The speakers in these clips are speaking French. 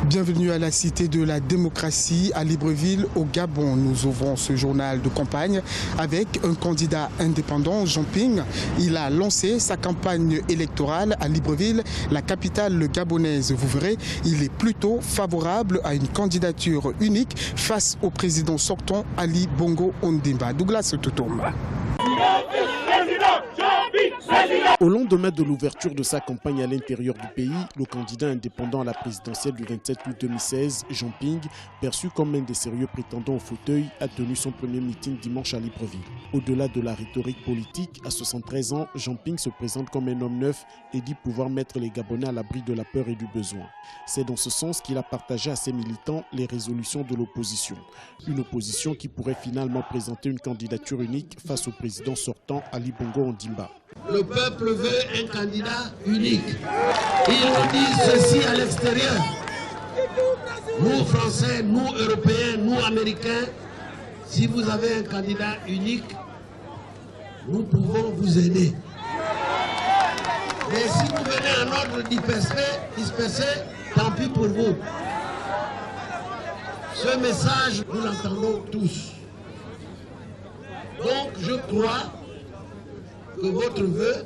Bienvenue à la Cité de la démocratie à Libreville au Gabon. Nous ouvrons ce journal de campagne avec un candidat indépendant, Jean Ping. Il a lancé sa campagne électorale à Libreville, la capitale gabonaise. Vous verrez, il est plutôt favorable à une candidature unique face au président sortant Ali Bongo Ondimba. Douglas Toutoum. Au lendemain de l'ouverture de sa campagne à l'intérieur du pays, le candidat indépendant à la présidentielle du 27 août 2016, Jean Ping, perçu comme un des sérieux prétendants au fauteuil, a tenu son premier meeting dimanche à Libreville. Au-delà de la rhétorique politique, à 73 ans, Jean Ping se présente comme un homme neuf et dit pouvoir mettre les Gabonais à l'abri de la peur et du besoin. C'est dans ce sens qu'il a partagé à ses militants les résolutions de l'opposition. Une opposition qui pourrait finalement présenter une candidature unique face au président sortant Ali Bongo Ondimba. Le peuple veut un candidat unique. Ils nous disent ceci à l'extérieur. Nous Français, nous Européens, nous Américains, si vous avez un candidat unique, nous pouvons vous aider. Mais si vous venez en ordre dispersé, tant pis pour vous. Ce message, nous l'entendons tous. Donc je crois que votre vœu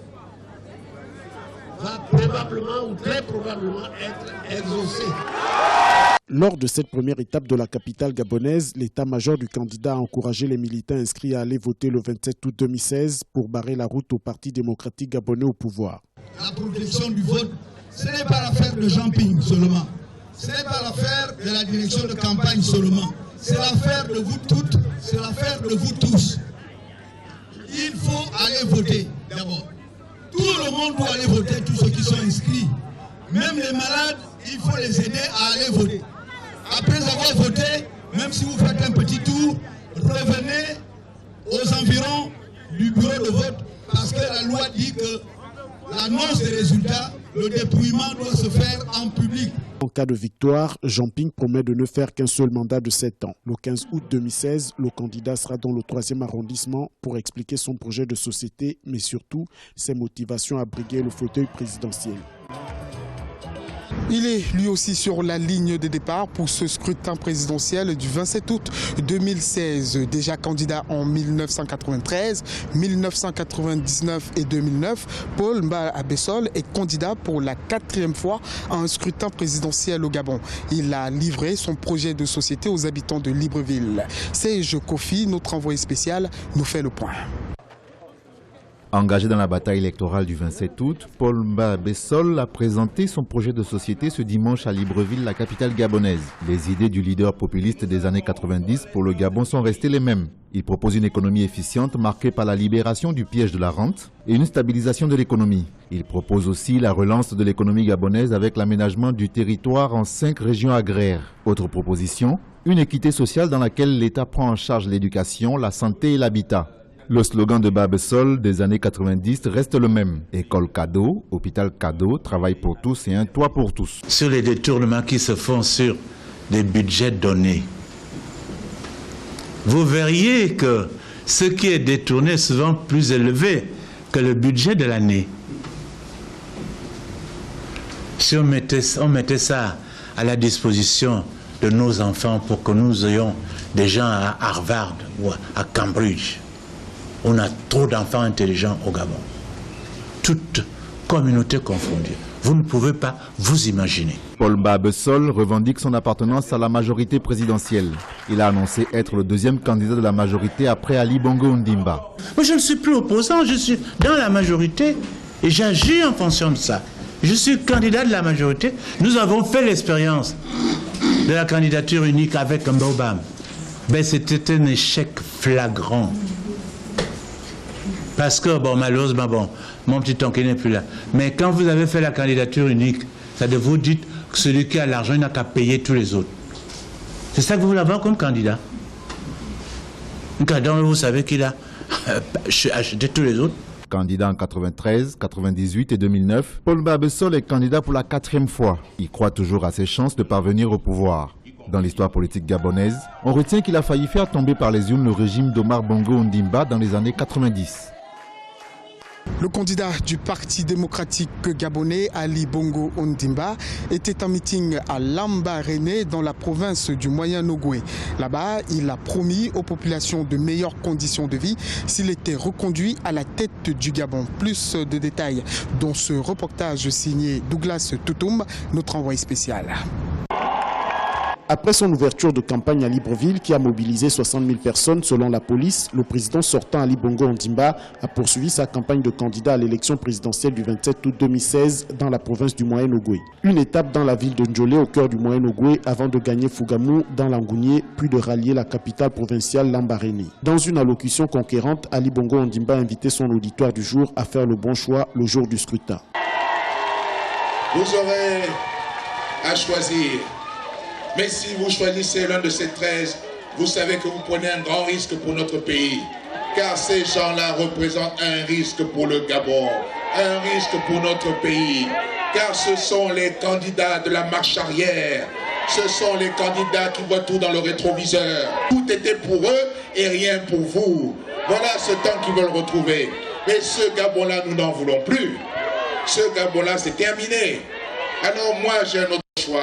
va probablement ou très probablement être exaucé. Lors de cette première étape de la capitale gabonaise, l'état-major du candidat a encouragé les militants inscrits à aller voter le 27 août 2016 pour barrer la route au Parti démocratique gabonais au pouvoir. La protection du vote, ce n'est pas l'affaire de Jean Ping seulement. Ce n'est pas l'affaire de la direction de campagne seulement. C'est l'affaire de vous toutes, c'est l'affaire de vous tous. Il faut aller voter d'abord. Tout le monde doit aller voter, tous ceux qui sont inscrits. Même les malades, il faut les aider à aller voter. Après avoir voté, même si vous faites un petit tour, revenez aux environs du bureau de vote parce que la loi dit que l'annonce des résultats, le dépouillement doit se faire en public. En cas de victoire, Jean Ping promet de ne faire qu'un seul mandat de 7 ans. Le 15 août 2016, le candidat sera dans le 3e arrondissement pour expliquer son projet de société, mais surtout ses motivations à briguer le fauteuil présidentiel. Il est lui aussi sur la ligne de départ pour ce scrutin présidentiel du 27 août 2016. Déjà candidat en 1993, 1999 et 2009, Paul Mba Abessol est candidat pour la 4e fois à un scrutin présidentiel au Gabon. Il a livré son projet de société aux habitants de Libreville. Serge Kofi, notre envoyé spécial, nous fait le point. Engagé dans la bataille électorale du 27 août, Paul Mba Abessol a présenté son projet de société ce dimanche à Libreville, la capitale gabonaise. Les idées du leader populiste des années 90 pour le Gabon sont restées les mêmes. Il propose une économie efficiente marquée par la libération du piège de la rente et une stabilisation de l'économie. Il propose aussi la relance de l'économie gabonaise avec l'aménagement du territoire en 5 régions agraires. Autre proposition, une équité sociale dans laquelle l'État prend en charge l'éducation, la santé et l'habitat. Le slogan de Mba Abessol des années 90 reste le même. École cadeau, hôpital cadeau, travail pour tous et un toit pour tous. Sur les détournements qui se font sur des budgets donnés, vous verriez que ce qui est détourné est souvent plus élevé que le budget de l'année. Si on mettait ça à la disposition de nos enfants pour que nous ayons des gens à Harvard ou à Cambridge, on a trop d'enfants intelligents au Gabon. Toutes communautés confondues. Vous ne pouvez pas vous imaginer. Paul Mba Abessol revendique son appartenance à la majorité présidentielle. Il a annoncé être le 2e candidat de la majorité après Ali Bongo Ondimba. Moi, je ne suis plus opposant, je suis dans la majorité et j'agis en fonction de ça. Je suis candidat de la majorité. Nous avons fait l'expérience de la candidature unique avec Mbobam. Ben, c'était un échec flagrant. Parce que, bon, malheureusement, bon, mon petit tonkin n'est plus là. Mais quand vous avez fait la candidature unique, ça de vous dites que celui qui a l'argent, il n'a qu'à payer tous les autres. C'est ça que vous voulez avoir comme candidat. Un candidat, vous savez qu'il a acheté tous les autres. Candidat en 93, 98 et 2009, Paul Mba Abessol est candidat pour la 4e fois. Il croit toujours à ses chances de parvenir au pouvoir. Dans l'histoire politique gabonaise, on retient qu'il a failli faire tomber par les urnes le régime d'Omar Bongo Ondimba dans les années 90. Le candidat du Parti démocratique gabonais, Ali Bongo Ondimba, était en meeting à Lambaréné dans la province du Moyen-Ogooué. Là-bas, il a promis aux populations de meilleures conditions de vie s'il était reconduit à la tête du Gabon. Plus de détails dans ce reportage signé Douglas Toutoum, notre envoyé spécial. Après son ouverture de campagne à Libreville qui a mobilisé 60 000 personnes selon la police, le président sortant Ali Bongo Ondimba a poursuivi sa campagne de candidat à l'élection présidentielle du 27 août 2016 dans la province du Moyen-Ogooué. Une étape dans la ville de Ndjolé au cœur du Moyen-Ogooué avant de gagner Fougamou dans l'Angounié puis de rallier la capitale provinciale Lambaréné. Dans une allocution conquérante, Ali Bongo Ondimba a invité son auditoire du jour à faire le bon choix le jour du scrutin. Vous aurez à choisir. Mais si vous choisissez l'un de ces 13, vous savez que vous prenez un grand risque pour notre pays. Car ces gens-là représentent un risque pour le Gabon, un risque pour notre pays. Car ce sont les candidats de la marche arrière. Ce sont les candidats qui voient tout dans le rétroviseur. Tout était pour eux et rien pour vous. Voilà ce temps qu'ils veulent retrouver. Mais ce Gabon-là, nous n'en voulons plus. Ce Gabon-là, c'est terminé. Alors moi, j'ai un autre choix.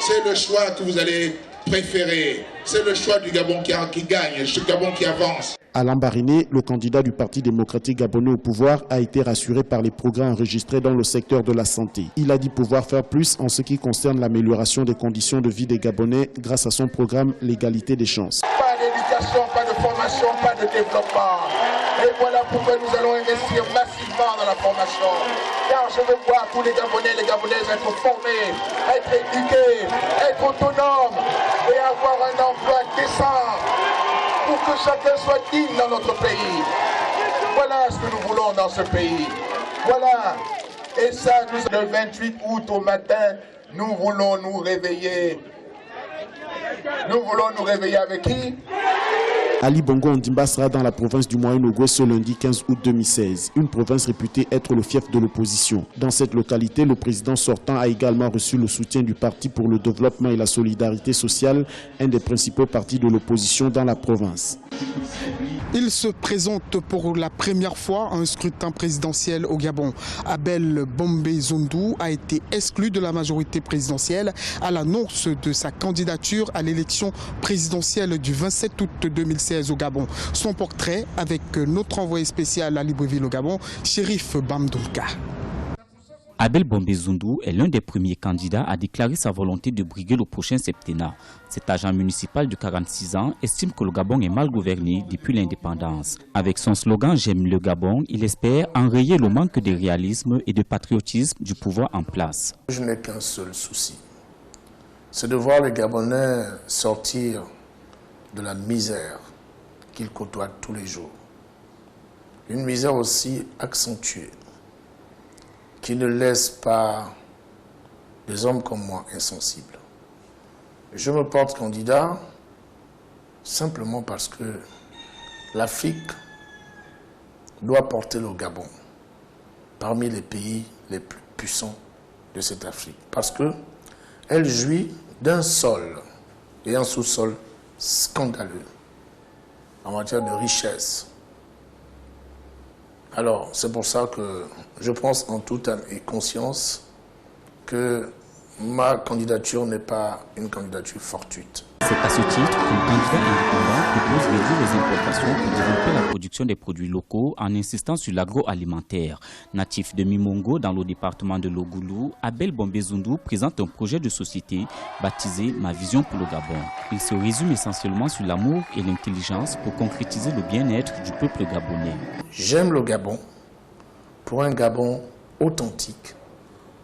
C'est le choix que vous allez préférer. C'est le choix du Gabon qui gagne, ce Gabon qui avance. À Lambaréné, le candidat du Parti démocratique gabonais au pouvoir a été rassuré par les progrès enregistrés dans le secteur de la santé. Il a dit pouvoir faire plus en ce qui concerne l'amélioration des conditions de vie des Gabonais grâce à son programme L'égalité des chances. Pas d'éducation, pas de formation, pas de développement. Et voilà pourquoi nous allons investir massivement dans la formation. Car je veux voir tous les Gabonais et les Gabonaises être formés, être éduqués, être autonomes et avoir un emploi décent pour que chacun soit digne dans notre pays. Voilà ce que nous voulons dans ce pays. Voilà. Et ça, le 28 août au matin, nous voulons nous réveiller. Nous voulons nous réveiller avec qui? Ali Bongo Ondimba sera dans la province du Moyen-Ogooué ce lundi 15 août 2016, une province réputée être le fief de l'opposition. Dans cette localité, le président sortant a également reçu le soutien du Parti pour le développement et la solidarité sociale, un des principaux partis de l'opposition dans la province. Il se présente pour la première fois à un scrutin présidentiel au Gabon. Abel Bombé-Zoundou a été exclu de la majorité présidentielle à l'annonce de sa candidature à l'élection présidentielle du 27 août 2016 au Gabon. Son portrait avec notre envoyé spécial à Libreville au Gabon, Chérif Bamdouka. Abel Bombé-Zoundou est l'un des premiers candidats à déclarer sa volonté de briguer le prochain septennat. Cet agent municipal de 46 ans estime que le Gabon est mal gouverné depuis l'indépendance. Avec son slogan « J'aime le Gabon », il espère enrayer le manque de réalisme et de patriotisme du pouvoir en place. Je n'ai qu'un seul souci, c'est de voir les Gabonais sortir de la misère qu'ils côtoient tous les jours. Une misère aussi accentuée, qui ne laisse pas des hommes comme moi insensibles. Je me porte candidat simplement parce que l'Afrique doit porter le Gabon parmi les pays les plus puissants de cette Afrique. Parce qu'elle jouit d'un sol et un sous-sol scandaleux en matière de richesse. Alors, c'est pour ça que je pense en toute âme et conscience que ma candidature n'est pas une candidature fortuite. C'est à ce titre que le candidat indépendant propose de réduire les importations pour développer la production des produits locaux en insistant sur l'agroalimentaire. Natif de Mimongo dans le département de Logulu, Abel Bombé-Zoundou présente un projet de société baptisé Ma vision pour le Gabon. Il se résume essentiellement sur l'amour et l'intelligence pour concrétiser le bien-être du peuple gabonais. J'aime le Gabon pour un Gabon authentique,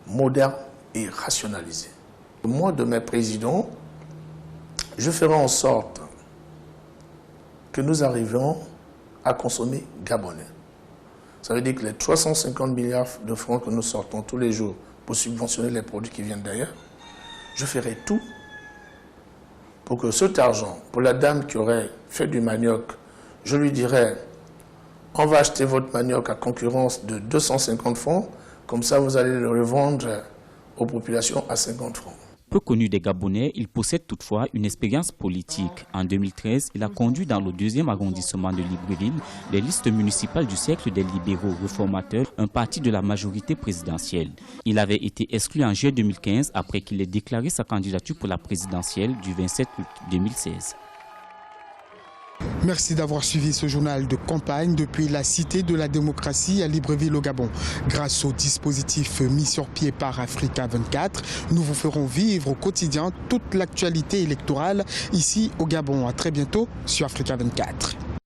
moderne et rationalisé. Moi, de mes présidents, je ferai en sorte que nous arrivions à consommer gabonais. Ça veut dire que les 350 milliards de francs que nous sortons tous les jours pour subventionner les produits qui viennent d'ailleurs, je ferai tout pour que cet argent, pour la dame qui aurait fait du manioc, je lui dirais, on va acheter votre manioc à concurrence de 250 francs, comme ça vous allez le revendre aux populations à 50 francs. peu connu des Gabonais, il possède toutefois une expérience politique. En 2013, il a conduit dans le 2e arrondissement de Libreville les listes municipales du cercle des libéraux réformateurs, un parti de la majorité présidentielle. Il avait été exclu en juillet 2015 après qu'il ait déclaré sa candidature pour la présidentielle du 27 août 2016. Merci d'avoir suivi ce journal de campagne depuis la Cité de la démocratie à Libreville au Gabon. Grâce au dispositif mis sur pied par Africa 24, nous vous ferons vivre au quotidien toute l'actualité électorale ici au Gabon. À très bientôt sur Africa 24.